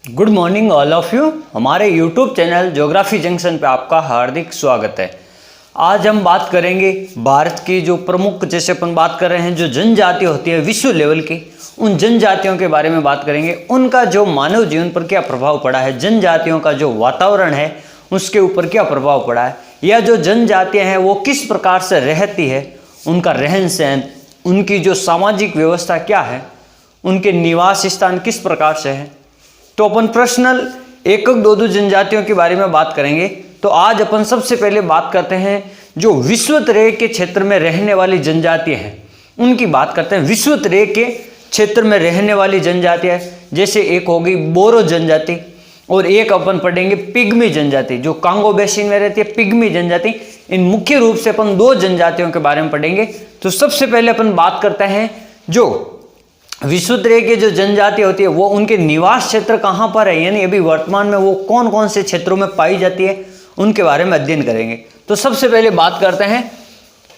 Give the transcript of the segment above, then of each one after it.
Good morning all of you. हमारे YouTube channel geography junction पे आपका हार्दिक स्वागत है। आज हम बात करेंगे भारत की जो प्रमुख, जैसे अपन बात कर रहे हैं जो जनजाति होती है विश्व लेवल की, उन जनजातियों के बारे में बात करेंगे। उनका जो मानव जीवन पर क्या प्रभाव पड़ा है, जनजातियों का जो वातावरण है उसके ऊपर क्या प्रभाव पड़ा है, या जो जनजातियाँ हैं वो किस प्रकार से रहती है, उनका रहन सहन, उनकी जो सामाजिक व्यवस्था क्या है, उनके निवास स्थान किस प्रकार से है। तो अपन पर्सनल एक दो जनजातियों के बारे में बात करेंगे। तो आज अपन सबसे पहले बात करते हैं जो विषुवत-रेख के क्षेत्र में रहने वाली जनजातियां हैं, उनकी बात करते हैं। विषुवत-रेख के क्षेत्र में रहने वाली जनजातियां, जैसे एक होगी बोरो जनजाति और एक अपन पढ़ेंगे पिग्मी जनजाति, जो कांगो बेसिन में रहती है, पिग्मी जनजाति। इन मुख्य रूप से अपन दो जनजातियों के बारे में पढ़ेंगे। तो सबसे पहले अपन बात करते हैं जो विषुवत-रेख की जो जनजाति होती है वो उनके निवास क्षेत्र कहाँ पर है, यानी अभी वर्तमान में वो कौन कौन से क्षेत्रों में पाई जाती है, उनके बारे में अध्ययन करेंगे। तो सबसे पहले बात करते हैं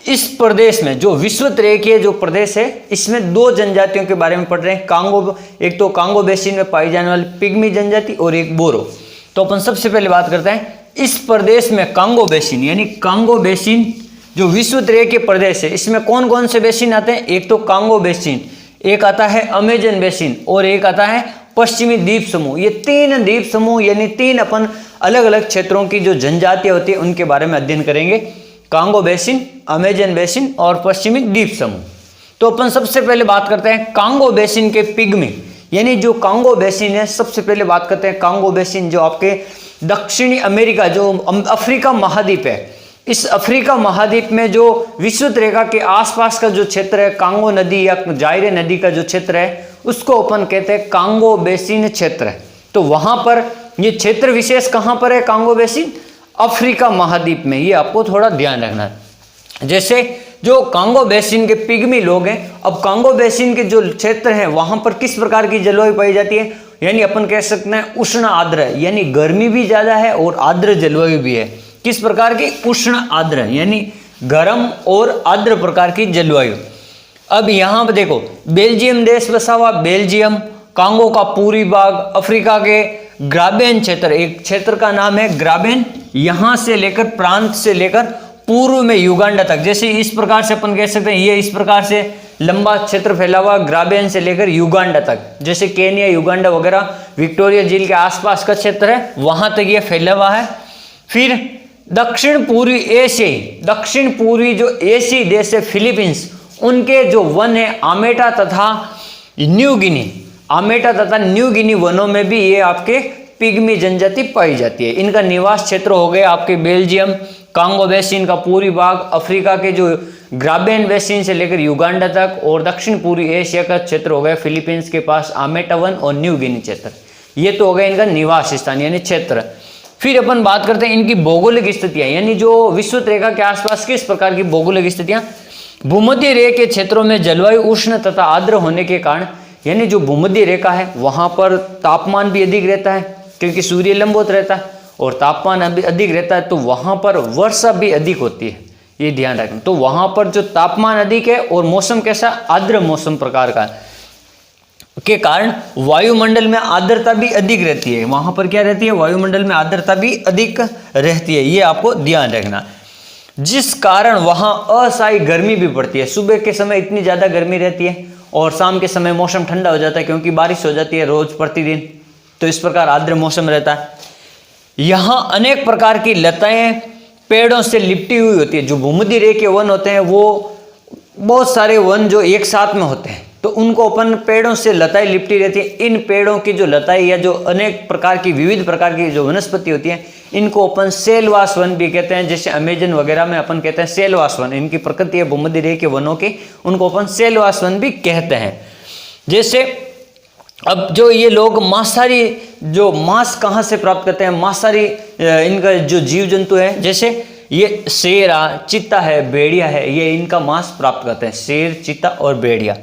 इस प्रदेश में जो विषुवत-रेख के जो प्रदेश है, इसमें दो जनजातियों के बारे में पढ़ रहे हैं। कांगो, एक तो कांगो बेसिन में पाई जाने वाली पिग्मी जनजाति और एक बोरो। तो अपन सबसे पहले बात करते हैं इस प्रदेश में कांगो बेसिन, यानी कांगो बेसिन जो विषुवत-रेख के प्रदेश है, इसमें कौन कौन से बेसिन आते हैं। एक तो कांगो बेसिन, एक आता है अमेजन बेसिन और एक आता है पश्चिमी द्वीप समूह। ये तीन द्वीप समूह यानी तीन अपन अलग अलग क्षेत्रों की जो जनजातियां होती है उनके बारे में अध्ययन करेंगे। कांगो बेसिन, अमेजन बेसिन और पश्चिमी द्वीप समूह। तो अपन सबसे पहले बात करते हैं कांगो बेसिन के पिग्मी, यानी जो कांगो बेसिन है। सबसे पहले बात करते हैं कांगो बेसिन जो आपके दक्षिणी अमेरिका, जो अफ्रीका महाद्वीप है, इस अफ्रीका महाद्वीप में जो विषुवत-रेखा के आसपास का जो क्षेत्र है, कांगो नदी या जायरे नदी का जो क्षेत्र है, उसको अपन कहते हैं कांगो बेसिन क्षेत्र है। तो वहां पर ये क्षेत्र विशेष कहां पर है, कांगो बेसिन अफ्रीका महाद्वीप में, ये आपको थोड़ा ध्यान रखना है। जैसे जो कांगो बेसिन के पिग्मी लोग हैं, अब कांगो बेसिन के जो क्षेत्र है वहां पर किस प्रकार की जलवायु पाई जाती है, यानी अपन कह सकते हैं उष्ण आर्द्र, यानी गर्मी भी ज्यादा है और आर्द्र जलवायु भी है। किस प्रकार की, उष्ण आर्द्र, यानी गर्म और आर्द्र प्रकार की जलवायु। अब यहां पर देखो बेल्जियम देश बसा हुआ, बेल्जियम, कांगो का पूर्वी भाग, अफ्रीका के ग्राबेन क्षेत्र, एक क्षेत्र का नाम है ग्राबेन, यहां से लेकर प्रांत से लेकर पूर्व में युगांडा तक। जैसे इस प्रकार से अपन कह सकते हैं ये इस प्रकार से लंबा क्षेत्र फैला हुआ ग्राबेन से लेकर युगांडा तक, जैसे केनिया, युगांडा वगैरह विक्टोरिया झील के आसपास का क्षेत्र है, वहां तक ये फैला हुआ है। फिर दक्षिण पूर्वी एशिया, दक्षिण पूर्वी जो एशियाई देश है फिलीपींस, उनके जो वन है आमेटा तथा न्यू गिनी, आमेटा तथा न्यू गिनी वनों में भी ये आपके पिग्मी जनजाति पाई जाती है। इनका निवास क्षेत्र हो गए आपके बेल्जियम, कांगो बेसिन का पूर्वी भाग, अफ्रीका के जो ग्राबेन बेसिन से लेकर युगांडा तक, और दक्षिण पूर्वी एशिया का क्षेत्र हो गया फिलीपींस के पास आमेटा वन और न्यू गिनी क्षेत्र। ये तो हो गया इनका निवास स्थान यानी क्षेत्र। फिर अपन बात करते हैं इनकी भौगोलिक स्थितियां, यानी जो विषुवत-रेखा के आसपास किस प्रकार की भौगोलिक स्थितियां। भूमध्य रेखा के क्षेत्रों में जलवायु उष्ण तथा आर्द्र होने के कारण, यानी जो भूमध्य रेखा है वहां पर तापमान भी अधिक रहता है क्योंकि सूर्य लंबवत रहता है और तापमान अधिक रहता है, तो वहां पर वर्षा भी अधिक होती है, ये ध्यान रखना। तो वहां पर जो तापमान अधिक है और मौसम कैसा, आर्द्र मौसम प्रकार का के कारण वायुमंडल में आर्द्रता भी अधिक रहती है। वहां पर क्या रहती है, वायुमंडल में आर्द्रता भी अधिक रहती है, ये आपको ध्यान रखना। जिस कारण वहां अस्थायी गर्मी भी पड़ती है, सुबह के समय इतनी ज्यादा गर्मी रहती है और शाम के समय मौसम ठंडा हो जाता है क्योंकि बारिश हो जाती है रोज प्रतिदिन। तो इस प्रकार आर्द्र मौसम रहता है। यहाँ अनेक प्रकार की लताएं पेड़ों से लिपटी हुई होती है। जो भूमध्य रेखा के वन होते हैं वो बहुत सारे वन जो एक साथ में होते हैं, तो उनको अपन पेड़ों से लताएं लिपटी रहती है। इन पेड़ों की जो लताएं या जो अनेक प्रकार की विविध प्रकार की जो वनस्पति होती है, इनको अपन सेलवास वन भी कहते हैं। जैसे अमेजन वगैरह में अपन कहते हैं सेलवास वन, इनकी प्रकृति है भूमध्य रेखा के वनों की, उनको अपन सेलवास वन भी कहते हैं। जैसे अब जो ये लोग मांसाहारी, जो मांस कहाँ से प्राप्त करते हैं, मांसाहारी इनका जो जीव जंतु है, जैसे ये शेर, चीता है, भेड़िया है, ये इनका मांस प्राप्त करते हैं, शेर, चीता और भेड़िया।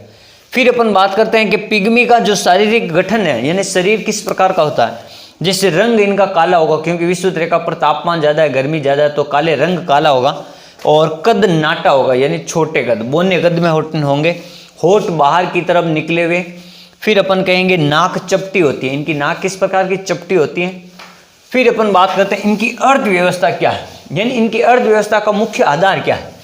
फिर अपन बात करते हैं कि पिग्मी का जो शारीरिक गठन है, यानी शरीर किस प्रकार का होता है। जैसे रंग इनका काला होगा क्योंकि विषुवत-रेखा पर तापमान ज्यादा है, गर्मी ज्यादा है, तो काले रंग काला होगा। और कद नाटा होगा यानी छोटे कद, बोने कद में होंगे, होठ बाहर की तरफ निकले हुए, फिर अपन कहेंगे नाक चपटी होती है, इनकी नाक किस प्रकार की चपटी होती है। फिर अपन बात करते हैं इनकी अर्थव्यवस्था क्या है, यानी इनकी अर्थव्यवस्था का मुख्य आधार क्या है,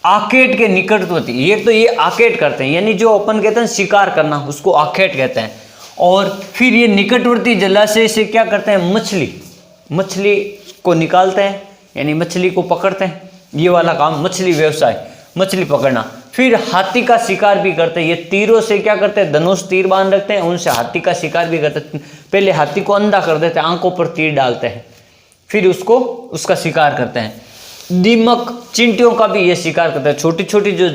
आखेट के निकटवर्ती। ये तो ये आखेट करते हैं, यानी जो अपन कहते हैं शिकार करना, उसको आखेट कहते हैं। और फिर ये निकटवर्ती जलाशय से क्या करते हैं, मछली को निकालते हैं, यानी मछली को पकड़ते हैं, ये वाला काम मछली व्यवसाय, मछली पकड़ना। फिर हाथी का शिकार भी करते हैं, ये तीरों से क्या करते हैं, धनुष तीर बांध रखते हैं, उनसे हाथी का शिकार भी करते हैं। पहले हाथी को अंधा कर देते हैं, आंखों पर तीर डालते हैं, फिर उसका शिकार करते हैं। दीमक चींटियों का भी ये शिकार करते हैं, छोटी छोटी जो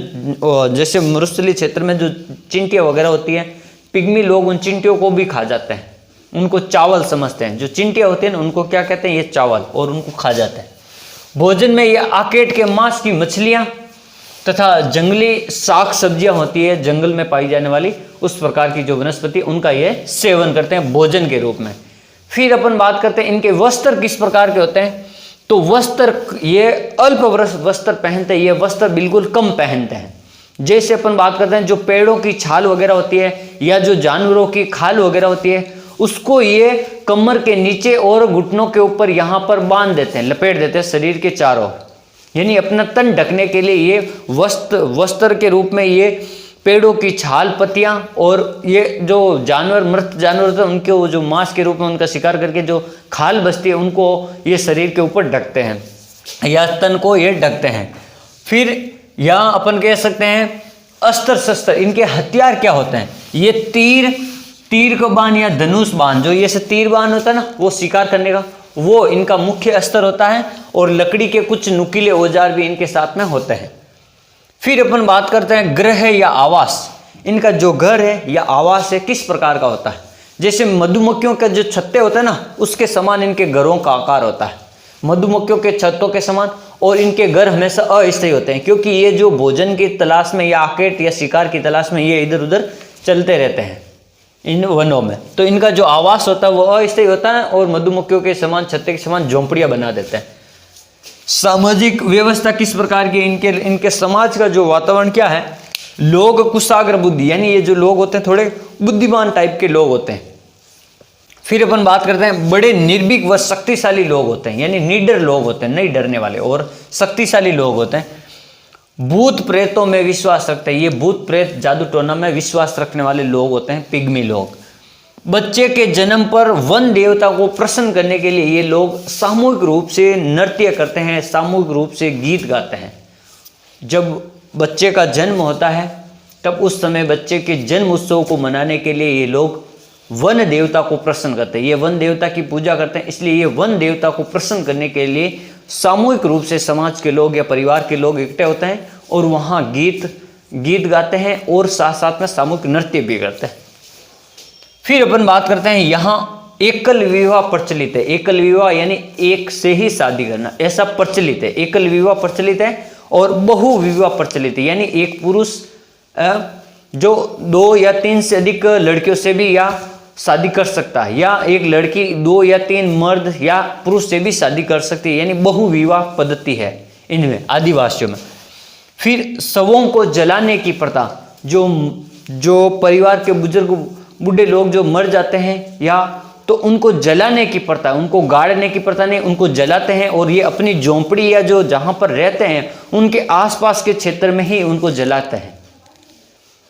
जैसे मरुस्थलीय क्षेत्र में जो चींटियाँ वगैरह होती हैं, पिग्मी लोग उन चींटियों को भी खा जाते हैं, उनको चावल समझते हैं। जो चींटियाँ होती हैं उनको क्या कहते हैं, ये चावल, और उनको खा जाते हैं। भोजन में ये आकेट के मांस की मछलियाँ तथा जंगली साग सब्जियाँ होती है, जंगल में पाई जाने वाली उस प्रकार की जो वनस्पति, उनका ये सेवन करते हैं भोजन के रूप में। फिर अपन बात करते हैं इनके वस्त्र किस प्रकार के होते हैं। तो वस्त्र ये अल्प वस्त्र पहनते हैं, ये वस्त्र बिल्कुल कम पहनते हैं। जैसे अपन बात करते हैं जो पेड़ों की छाल वगैरह होती है या जो जानवरों की खाल वगैरह होती है, उसको ये कमर के नीचे और घुटनों के ऊपर यहाँ पर बांध देते हैं, लपेट देते हैं शरीर के चारों, यानी अपना तन ढकने के लिए ये वस्त्र के रूप में ये पेड़ों की छाल, पत्तियां और ये जो जानवर, मृत जानवर होते हैं, उनके वो जो मांस के रूप में उनका शिकार करके जो खाल बचती है, उनको ये शरीर के ऊपर ढकते हैं या तन को ये ढकते हैं। फिर यहाँ अपन कह सकते हैं अस्त्र शस्त्र, इनके हथियार क्या होते हैं। ये तीर का बाण या धनुष बाण, जो ये से तीर बाण होता है ना, वो शिकार करने का, वो इनका मुख्य अस्त्र होता है। और लकड़ी के कुछ नुकीले औजार भी इनके साथ में होते हैं। फिर अपन बात करते हैं ग्रह या आवास, इनका जो घर है या आवास है किस प्रकार का होता है। जैसे मधुमक्खियों के जो छत्ते होते हैं ना, उसके समान इनके घरों का आकार होता है, मधुमक्खियों के छत्तों के समान। और इनके घर हमेशा अस्थायी होते हैं, क्योंकि ये जो भोजन की तलाश में या आकेट या शिकार की तलाश में ये इधर उधर चलते रहते हैं इन वनों में। तो इनका जो आवास होता है वो अस्थायी होता है और मधुमक्खियों के समान, छत्ते के समान झोंपड़ियां बना देते हैं। सामाजिक व्यवस्था किस प्रकार की, इनके समाज का जो वातावरण क्या है, लोग कुशाग्र बुद्धि, यानी ये जो लोग होते हैं थोड़े बुद्धिमान टाइप के लोग होते हैं। फिर अपन बात करते हैं बड़े निर्भीक व शक्तिशाली लोग होते हैं, यानी निडर लोग होते हैं, नहीं डरने वाले और शक्तिशाली लोग होते हैं। भूत प्रेतों में विश्वास रखते हैं, ये भूत प्रेत जादू टोना में विश्वास रखने वाले लोग होते हैं, पिग्मी लोग। बच्चे के जन्म पर वन देवता को प्रसन्न करने के लिए ये लोग सामूहिक रूप से नृत्य करते हैं, सामूहिक रूप से गीत गाते हैं। जब बच्चे का जन्म होता है तब उस समय बच्चे के जन्म उत्सव को मनाने के लिए ये लोग वन देवता को प्रसन्न करते हैं, ये वन देवता की पूजा करते हैं। इसलिए ये वन देवता को प्रसन्न करने के लिए सामूहिक रूप से समाज के लोग या परिवार के लोग इकट्ठे होते हैं और वहाँ गीत गाते हैं और साथ साथ में सामूहिक नृत्य भी करते हैं। फिर अपन बात करते हैं यहाँ एकल विवाह प्रचलित है। एकल विवाह यानी एक से ही शादी करना, ऐसा प्रचलित है। एकल विवाह प्रचलित है और बहु विवाह प्रचलित है, यानी एक पुरुष जो 2 या 3 से अधिक लड़कियों से भी या शादी कर सकता है, या एक लड़की 2 या 3 मर्द या पुरुष से भी शादी कर सकती है, यानी बहु विवाह पद्धति है इनमें, आदिवासियों में। फिर शवों को जलाने की प्रथा, जो परिवार के बुजुर्ग बूढ़े लोग जो मर जाते हैं या तो उनको जलाने की प्रथा, उनको गाड़ने की प्रथा नहीं, उनको जलाते हैं और ये अपनी झोंपड़ी या जो जहाँ पर रहते हैं उनके आसपास के क्षेत्र में ही उनको जलाते हैं।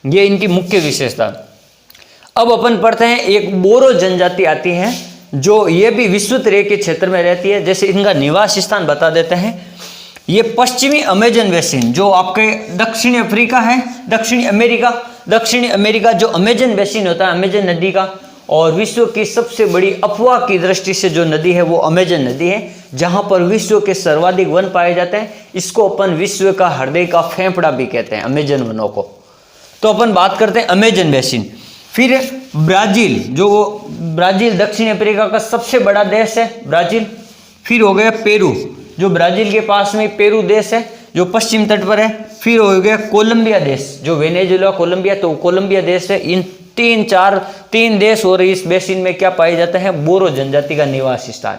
ये इनकी मुख्य विशेषता। अब अपन पढ़ते हैं एक बोरो जनजाति आती है जो ये भी विस्तृत रेखा के क्षेत्र में रहती है। जैसे इनका निवास स्थान बता देते हैं, ये पश्चिमी अमेजन बेसिन जो आपके दक्षिणी अफ्रीका है, दक्षिणी अमेरिका जो अमेजन बेसिन होता है, अमेजन नदी का, और विश्व की सबसे बड़ी अफवाह की दृष्टि से जो नदी है वो अमेजन नदी है, जहां पर विश्व के सर्वाधिक वन पाए जाते हैं। इसको अपन विश्व का हृदय का फेफड़ा भी कहते हैं, अमेजन वनों को। तो अपन बात करते हैं अमेजन बेसिन। फिर ब्राजील दक्षिण अफ्रीका का सबसे बड़ा देश है, ब्राजील। फिर हो गया पेरू, जो ब्राजील के पास में पेरू देश है जो पश्चिम तट पर है। फिर हो गया कोलंबिया देश, जो वेनेजुएला कोलंबिया, तो कोलंबिया देश है। इन 3 देश और इस बेसिन में क्या पाए जाते हैं, बोरो जनजाति का निवास स्थान।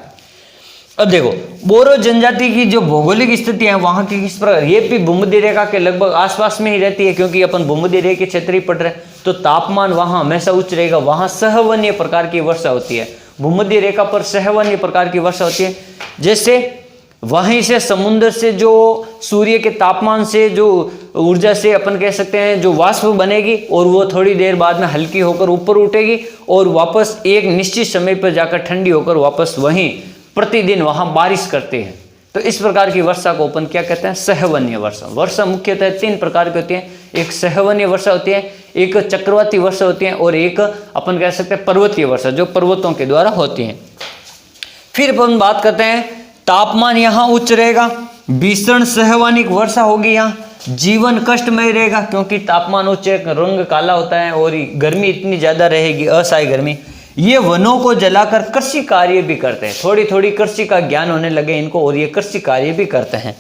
अब देखो बोरो जनजाति की जो भौगोलिक स्थिति है वहां की किस प्रकार, ये भी भूमध्य रेखा के लगभग आसपास में ही रहती है, क्योंकि अपन भूमध्य रेखा के क्षेत्र ही पड़ रहे हैं, तो तापमान वहां हमेशा उच्च रहेगा। वहां सहवनीय प्रकार की वर्षा होती है, भूमध्य रेखा पर सहवनीय प्रकार की वर्षा होती है। जैसे वहीं से समुद्र से जो सूर्य के तापमान से जो ऊर्जा से अपन कह सकते हैं जो वाष्प बनेगी, और वो थोड़ी देर बाद में हल्की होकर ऊपर उठेगी और वापस एक निश्चित समय पर जाकर ठंडी होकर वापस वहीं प्रतिदिन वहां बारिश करते हैं। तो इस प्रकार की वर्षा को अपन क्या कहते हैं, सहवनीय वर्षा। वर्षा मुख्यतः 3 प्रकार की होती है, एक सहवनीय वर्षा होती है, एक चक्रवाती वर्षा होती है, और एक अपन कह सकते हैं पर्वतीय वर्षा जो पर्वतों के द्वारा होती है। फिर अपन बात करते हैं, तापमान यहाँ उच्च रहेगा, भीषण सहवानिक वर्षा होगी, यहाँ जीवन कष्टमय रहेगा क्योंकि तापमान उच्च है, रंग काला होता है और गर्मी इतनी ज्यादा रहेगी, असह्य गर्मी। ये वनों को जलाकर कृषि कार्य भी करते हैं, थोड़ी थोड़ी कृषि का ज्ञान होने लगे इनको, और ये कृषि कार्य भी करते हैं।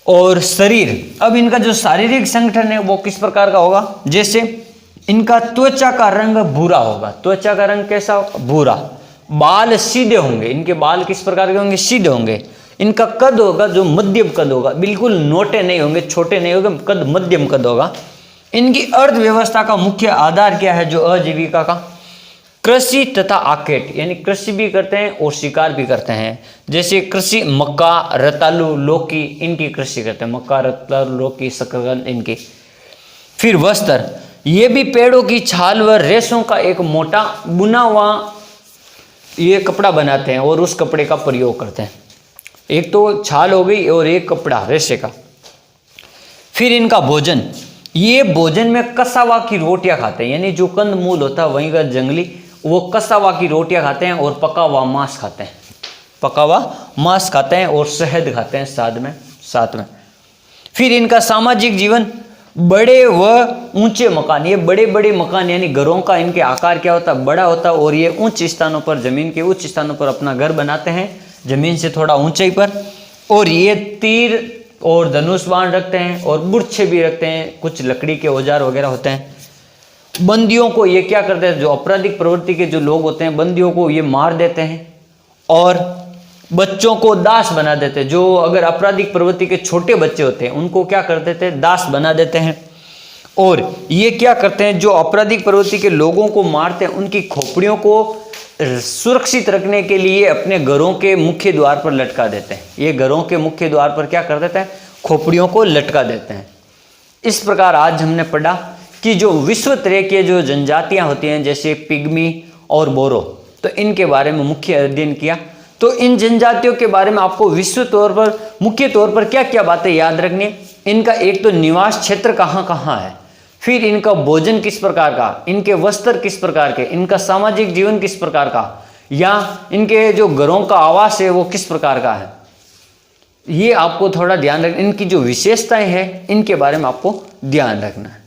और शरीर, अब इनका जो शारीरिक संगठन है वो किस प्रकार का होगा, जैसे इनका त्वचा का रंग भूरा होगा, त्वचा का रंग कैसा होगा, भूरा। बाल सीधे होंगे, इनके बाल किस प्रकार के होंगे, सीधे होंगे। इनका कद होगा जो मध्यम कद होगा, बिल्कुल मोटे नहीं होंगे, छोटे नहीं होंगे, कद मध्यम कद होगा। इनकी अर्थव्यवस्था का मुख्य आधार क्या है, जो आजीविका का, कृषि तथा आखेट, यानी कृषि भी करते हैं और शिकार भी करते हैं। जैसे कृषि मक्का, रतालू, लौकी, इनकी कृषि करते हैं, मक्का, रतालू, लौकी, शकरकंद इनकी। फिर वस्त्र, ये भी पेड़ों की छाल व रेशों का एक मोटा बुना हुआ ये कपड़ा बनाते हैं और उस कपड़े का प्रयोग करते हैं। एक तो छाल हो गई और एक कपड़ा रेशे का। फिर इनका भोजन, ये भोजन में कसावा की रोटियां खाते हैं, यानी जो कंद मूल होता है वहीं का जंगली, वो कसावा की रोटियां खाते हैं और पका हुआ मांस खाते हैं, पका हुआ मांस खाते हैं और शहद खाते हैं साथ में। फिर इनका सामाजिक जीवन, बड़े व ऊंचे मकान, ये बड़े बड़े मकान यानी घरों का इनके आकार क्या होता है, बड़ा होता है, और ये उच्च स्थानों पर, जमीन के उच्च स्थानों पर अपना घर बनाते हैं, जमीन से थोड़ा ऊंचाई पर। और ये तीर और धनुष बाण रखते हैं और बुर्छे भी रखते हैं, कुछ लकड़ी के औजार वगैरह होते हैं। बंदियों को ये क्या करते हैं, जो आपराधिक प्रवृत्ति के जो लोग होते हैं बंदियों को ये मार देते हैं, और बच्चों को दास बना देते हैं। जो अगर आपराधिक प्रवृत्ति के छोटे बच्चे होते हैं उनको क्या कर देते हैं, दास बना देते हैं। और ये क्या करते हैं, जो आपराधिक प्रवृत्ति के लोगों को मारते हैं उनकी खोपड़ियों को सुरक्षित रखने के लिए अपने घरों के मुख्य द्वार पर लटका देते हैं। ये घरों के मुख्य द्वार पर क्या कर देते हैं, खोपड़ियों को लटका देते हैं। इस प्रकार आज हमने पढ़ा कि जो विश्व तरह के जो जनजातियां होती हैं जैसे पिग्मी और बोरो, तो इनके बारे में मुख्य अध्ययन किया। तो इन जनजातियों के बारे में आपको विश्व तौर पर मुख्य तौर पर क्या क्या बातें याद रखनी है। इनका एक तो निवास क्षेत्र कहाँ कहाँ है, फिर इनका भोजन किस प्रकार का, इनके वस्त्र किस प्रकार के, इनका सामाजिक जीवन किस प्रकार का, या इनके जो घरों का आवास है वो किस प्रकार का है, ये आपको थोड़ा ध्यान रखना। इनकी जो विशेषताएं हैं इनके बारे में आपको ध्यान रखना है।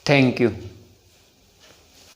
Thank you.